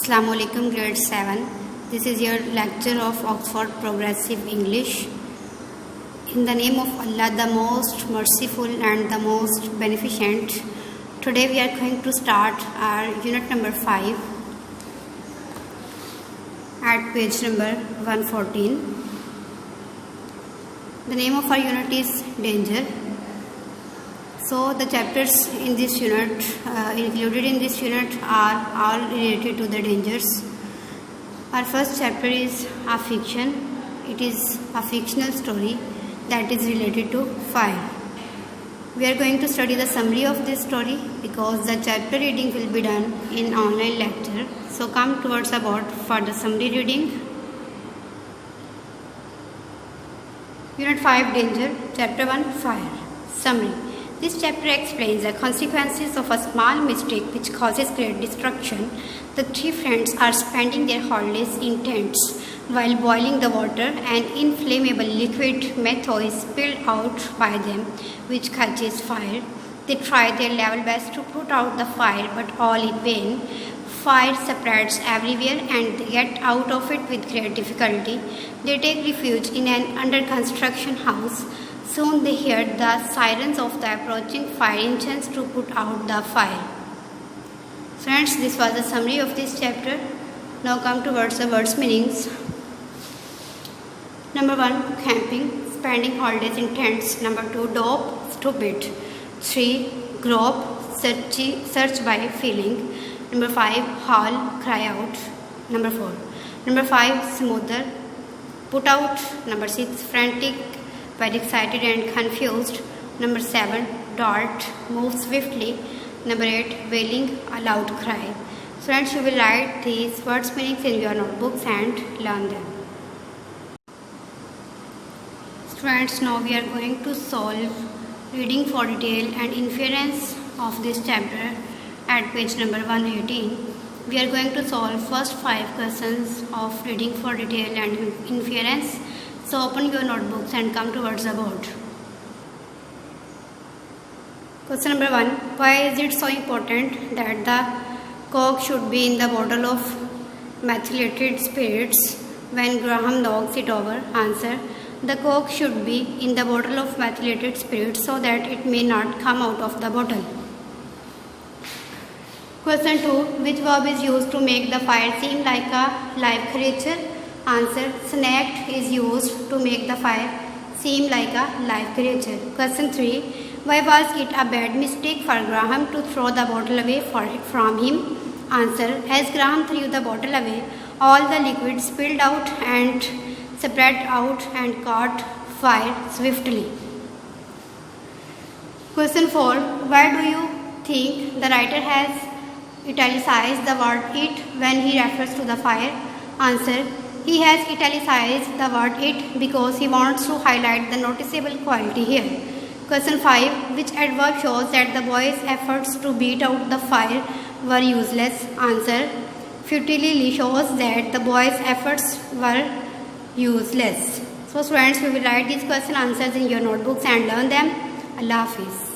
Assalamu alaikum, grade 7. This is your lecture of Oxford Progressive English. In the name of Allah, the most merciful and the most beneficent, today we are going to start our unit number 5 at page number 114. The name of our unit is Danger. So the chapters in this unit, included in this unit, are all related to the dangers. Our first chapter is a fiction. It is a fictional story that is related to fire. We are going to study the summary of this story because the chapter reading will be done in online lecture. So come towards the board for the summary reading. Unit 5, Danger. Chapter 1, Fire. Summary. This chapter explains the consequences of a small mistake which causes great destruction. The three friends are spending their holidays in tents. While boiling the water, an inflammable liquid methyl is spilled out by them, which catches fire. They try their level best to put out the fire, but all in vain. Fire spreads everywhere and they get out of it with great difficulty. They take refuge in an under-construction house. Soon they hear the sirens of the approaching fire engines to put out the fire. Friends, this was the summary of this chapter. Now come towards the words meanings. Number 1, camping, spending holidays in tents. Number 2, dope, stupid. 3, grope, search by feeling. Number 5, howl, cry out. Number 4. Number 5, smoother, put out. Number 6, frantic, very excited and confused. Number 7, dart, move swiftly. Number 8, wailing, a loud cry. Friends, you will write these words meanings in your notebooks and learn them. Friends, now we are going to solve reading for detail and inference of this chapter at page number 118. We are going to solve first 5 questions of reading for detail and inference. So open your notebooks and come towards the board. Question number 1. Why is it so important that the cork should be in the bottle of methylated spirits when Graham knocks it over? Answer. The cork should be in the bottle of methylated spirits so that it may not come out of the bottle. Question 2. Which verb is used to make the fire seem like a live creature? Answer. Snapped is used to make the fire seem like a live creature. Question 3. Why was it a bad mistake for Graham to throw the bottle away from him? Answer. As Graham threw the bottle away, all the liquid spilled out and spread out and caught fire swiftly. Question 4. Why do you think the writer has italicized the word it when he refers to the fire? Answer. He has italicized the word it because he wants to highlight the noticeable quality here. Question 5. Which adverb shows that the boys' efforts to beat out the fire were useless? Answer. Futilely shows that the boys' efforts were useless. So students, we will write these question answers in your notebooks and learn them. Allah Hafiz.